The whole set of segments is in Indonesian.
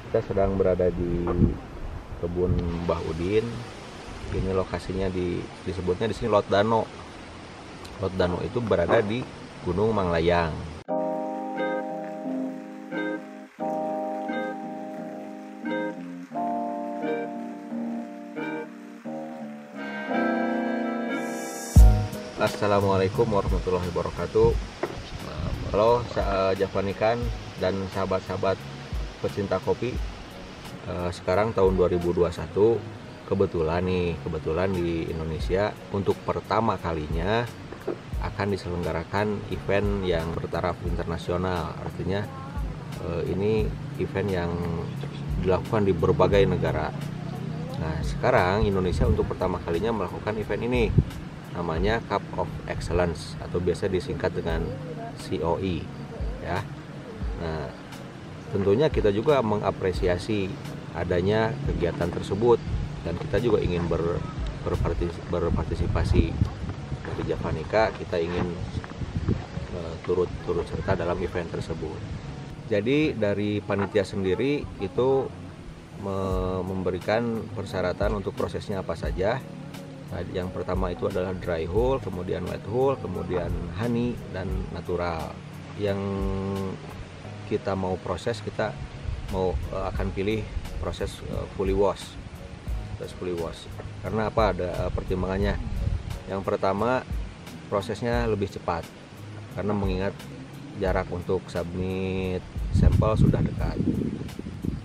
Kita sedang berada di kebun Mbah Udin. Ini lokasinya disebutnya di sini Lot Dano. Lot Dano itu berada di Gunung Manglayang. Assalamualaikum warahmatullahi wabarakatuh. Halo Javanikan dan sahabat-sahabat pecinta kopi. Sekarang tahun 2021, kebetulan di Indonesia untuk pertama kalinya akan diselenggarakan event yang bertaraf internasional. Artinya ini event yang dilakukan di berbagai negara. Nah, sekarang Indonesia untuk pertama kalinya melakukan event ini. Namanya Cup of Excellence atau biasa disingkat dengan COE ya. Nah, tentunya kita juga mengapresiasi adanya kegiatan tersebut dan kita juga ingin berpartisipasi. Dari Javanika kita ingin turut serta dalam event tersebut. Jadi dari panitia sendiri itu memberikan persyaratan untuk prosesnya apa saja. Nah, yang pertama itu adalah dry hull, kemudian wet hull, kemudian honey dan natural. Yang kita mau proses, kita akan pilih proses fully wash. Karena apa? Ada pertimbangannya. Yang pertama, prosesnya lebih cepat karena mengingat jarak untuk submit sampel sudah dekat.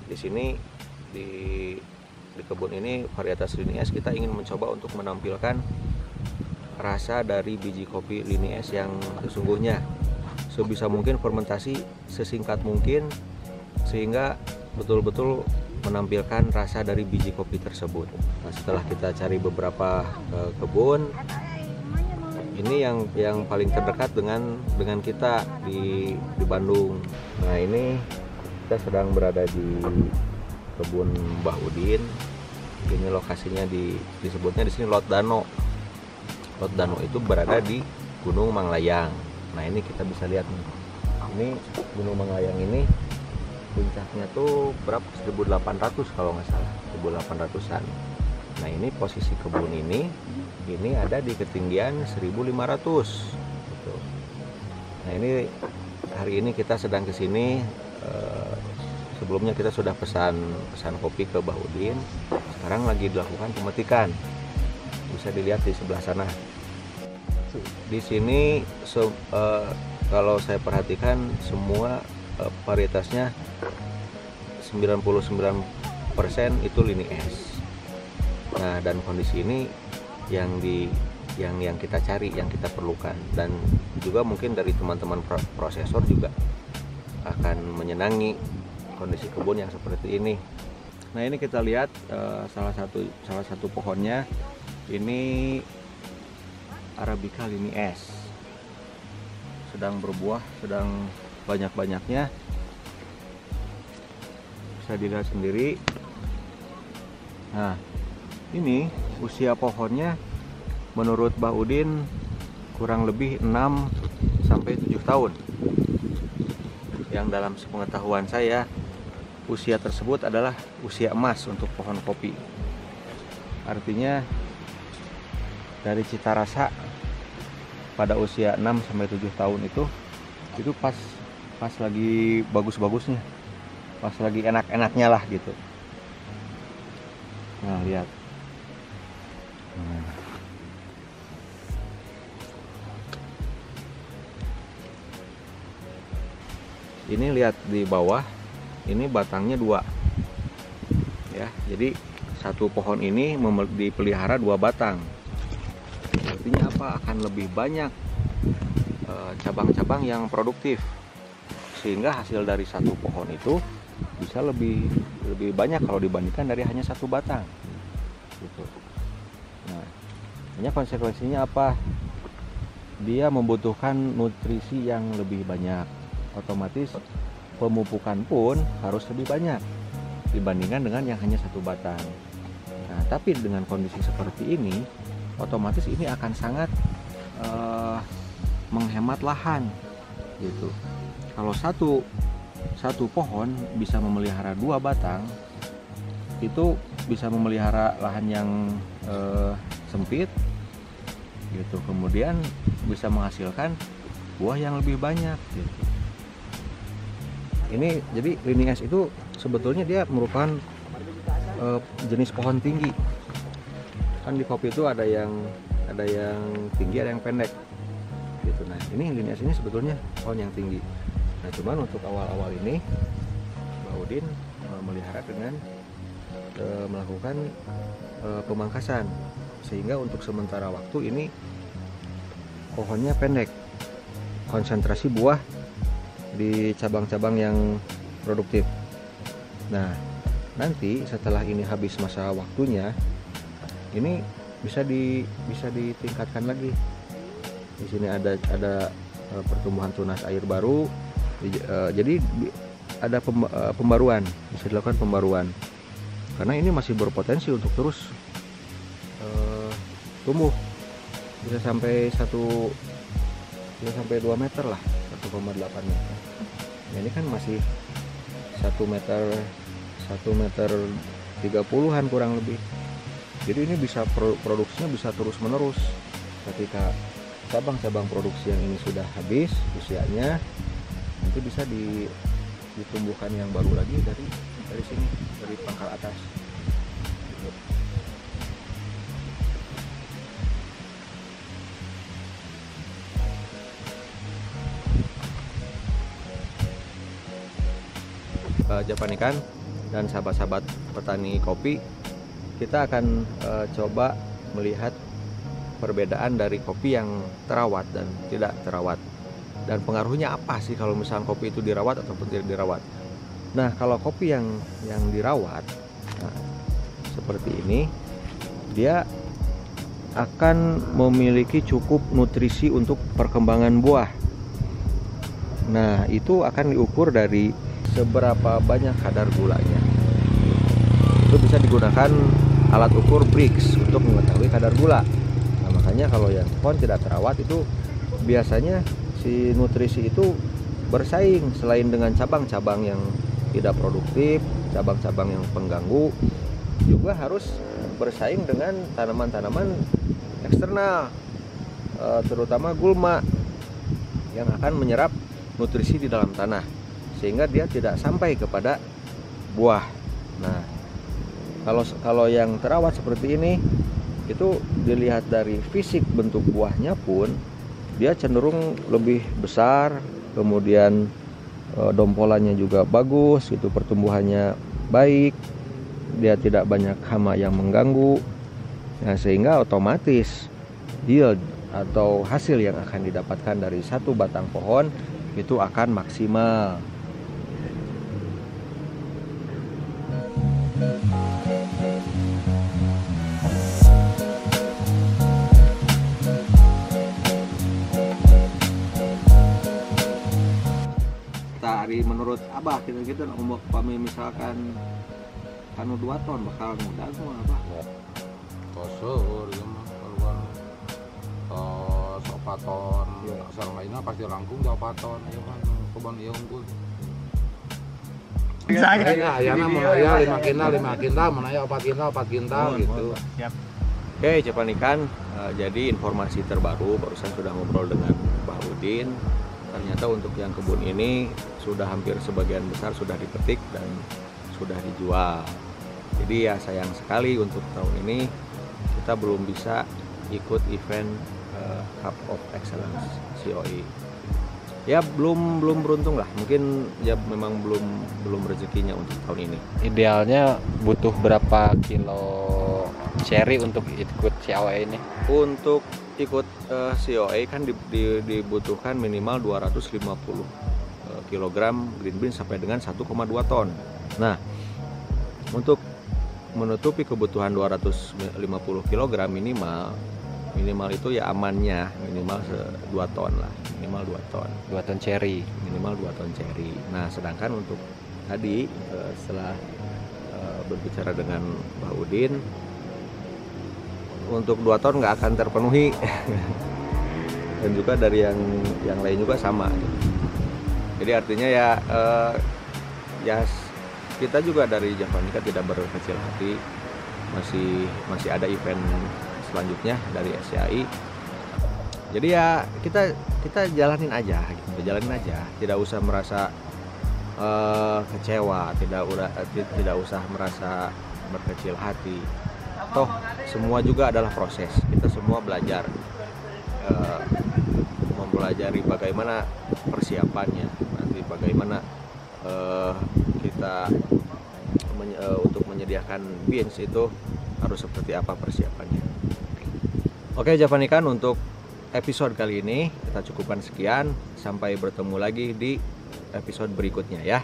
Di sini di kebun ini varietas Linnaeus kita ingin mencoba untuk menampilkan rasa dari biji kopi Linnaeus yang sesungguhnya. Sebisa mungkin fermentasi sesingkat mungkin sehingga betul-betul menampilkan rasa dari biji kopi tersebut. Nah, setelah kita cari beberapa kebun, ini yang paling terdekat dengan kita di Bandung. Nah, ini kita sedang berada di kebun Mbah Udin. Ini lokasinya disebutnya di sini Lot Dano. Lot Dano itu berada di Gunung Manglayang. Nah, ini kita bisa lihat nih. Ini Gunung Manglayang ini puncaknya tuh berapa? 1800 kalau nggak salah, 1800-an. Nah, ini posisi kebun ini ada di ketinggian 1500 gitu. Nah, ini hari ini kita sedang ke sini. Sebelumnya kita sudah pesan kopi ke Mbah Udin. Sekarang lagi dilakukan pemetikan. Bisa dilihat di sebelah sana. Di sini kalau saya perhatikan semua varietasnya 99% itu Linnaeus. Nah, dan kondisi ini yang kita cari, yang kita perlukan, dan juga mungkin dari teman-teman prosesor juga akan menyenangi kondisi kebun yang seperti ini. Nah, ini kita lihat salah satu pohonnya ini Arabica Linnaeus sedang berbuah, sedang banyak-banyaknya. Bisa dilihat sendiri. Nah, ini usia pohonnya menurut Mbah Udin kurang lebih 6 sampai 7 tahun. Yang dalam sepengetahuan saya, usia tersebut adalah usia emas untuk pohon kopi. Artinya dari cita rasa pada usia 6 sampai 7 tahun itu pas lagi bagus-bagusnya, pas lagi enak-enaknya lah gitu. Nah, lihat. Ini lihat di bawah, ini batangnya 2 ya. Jadi satu pohon ini dipelihara 2 batang. Artinya apa? Akan lebih banyak cabang-cabang yang produktif, sehingga hasil dari satu pohon itu bisa lebih banyak kalau dibandingkan dari hanya 1 batang gitu. Nah, hanya konsekuensinya apa? Dia membutuhkan nutrisi yang lebih banyak. Otomatis pemupukan pun harus lebih banyak dibandingkan dengan yang hanya 1 batang. Nah, tapi dengan kondisi seperti ini, otomatis ini akan sangat menghemat lahan gitu. Kalau satu satu pohon bisa memelihara 2 batang, itu bisa memelihara lahan yang sempit gitu, kemudian bisa menghasilkan buah yang lebih banyak gitu. Ini jadi lini es itu sebetulnya dia merupakan jenis pohon tinggi. Kan di kopi itu ada yang tinggi, ada yang pendek gitu. Nah, ini lini es ini sebetulnya pohon yang tinggi. Nah, cuman untuk awal-awal ini Mbak Udin melihara dengan melakukan pemangkasan, sehingga untuk sementara waktu ini pohonnya pendek, konsentrasi buah di cabang-cabang yang produktif. Nah, nanti setelah ini habis masa waktunya, ini bisa ditingkatkan lagi. Di sini ada pertumbuhan tunas air baru, jadi ada pembaruan, bisa dilakukan pembaruan, karena ini masih berpotensi untuk terus tumbuh, bisa sampai 2 meter lah, 1,8 meter. Nah, ini kan masih 1 meter 30-an kurang lebih. Jadi ini bisa produksinya bisa terus menerus. Ketika cabang-cabang produksi yang ini sudah habis usianya, nanti bisa ditumbuhkan yang baru lagi dari sini, dari pangkal atas. Japanikan dan sahabat-sahabat petani kopi, kita akan coba melihat perbedaan dari kopi yang terawat dan tidak terawat, dan pengaruhnya apa sih kalau misalnya kopi itu dirawat ataupun tidak dirawat. Nah, kalau kopi yang dirawat, nah, seperti ini, dia akan memiliki cukup nutrisi untuk perkembangan buah. Nah, itu akan diukur dari seberapa banyak kadar gulanya. Itu bisa digunakan alat ukur Brix untuk mengetahui kadar gula. Nah, makanya kalau yang pohon tidak terawat itu biasanya si nutrisi itu bersaing, selain dengan cabang-cabang yang tidak produktif, cabang-cabang yang pengganggu, juga harus bersaing dengan tanaman-tanaman eksternal, terutama gulma yang akan menyerap nutrisi di dalam tanah, sehingga dia tidak sampai kepada buah. Nah, kalau yang terawat seperti ini, itu dilihat dari fisik bentuk buahnya pun dia cenderung lebih besar, kemudian dompolannya juga bagus, itu pertumbuhannya baik, dia tidak banyak hama yang mengganggu. Nah, sehingga otomatis yield atau hasil yang akan didapatkan dari satu batang pohon itu akan maksimal. Menurut Abah kita umur kami misalkan kanu 2 ton bakal mudah semua Abah. Tosur ya mah keluar tos 4 ton. Asal lainnya pasti langkung 2 ton ya kan kebon ieu unggul. Ayana mun aya 5 kintal, mun aya 4 kintal gitu. Siap. Oke, Japanikan, jadi informasi terbaru barusan sudah ngobrol dengan Mbah Udin. Ternyata untuk yang kebun ini sudah hampir sebagian besar sudah dipetik dan sudah dijual. Jadi ya sayang sekali untuk tahun ini kita belum bisa ikut event Cup of Excellence COI. Ya belum beruntung lah, mungkin ya memang belum rezekinya untuk tahun ini. Idealnya butuh berapa kilo cherry untuk ikut COI ini? Untuk ikut COA kan dibutuhkan minimal 250 kg green bean sampai dengan 1,2 ton. Nah, untuk menutupi kebutuhan 250 kg minimal itu ya amannya minimal 2 ton lah, minimal 2 ton. 2 ton cherry. Minimal 2 ton cherry. Nah, sedangkan untuk tadi setelah berbicara dengan Mbah Udin, untuk 2 ton nggak akan terpenuhi. Dan juga dari yang lain juga sama. Jadi artinya ya ya kita juga dari Javanica tidak berkecil hati, masih ada event selanjutnya dari SCAI. Jadi ya kita jalanin aja gitu, tidak usah merasa kecewa, tidak usah merasa berkecil hati. Toh semua juga adalah proses, kita semua belajar, mempelajari bagaimana persiapannya, nanti bagaimana kita untuk menyediakan beans itu harus seperti apa persiapannya. Oke Javanikan, untuk episode kali ini kita cukupkan sekian, sampai bertemu lagi di episode berikutnya ya.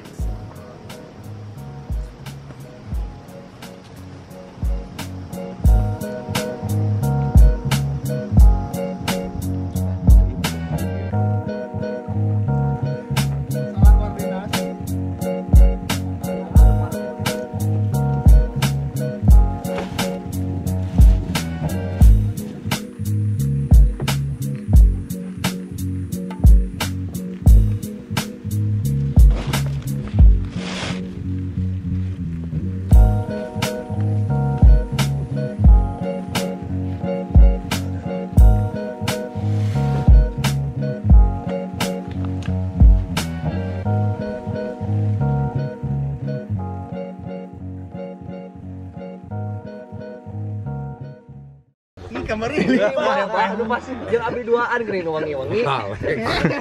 Kamar ini aduh pas jeung abdi duaan geuning nu wangi-wangi.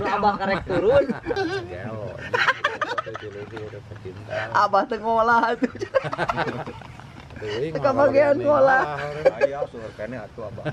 Abah karek turun. Abah teu ngolah atuh. Kebagian ngolah. Aya sueur kene atuh Abah.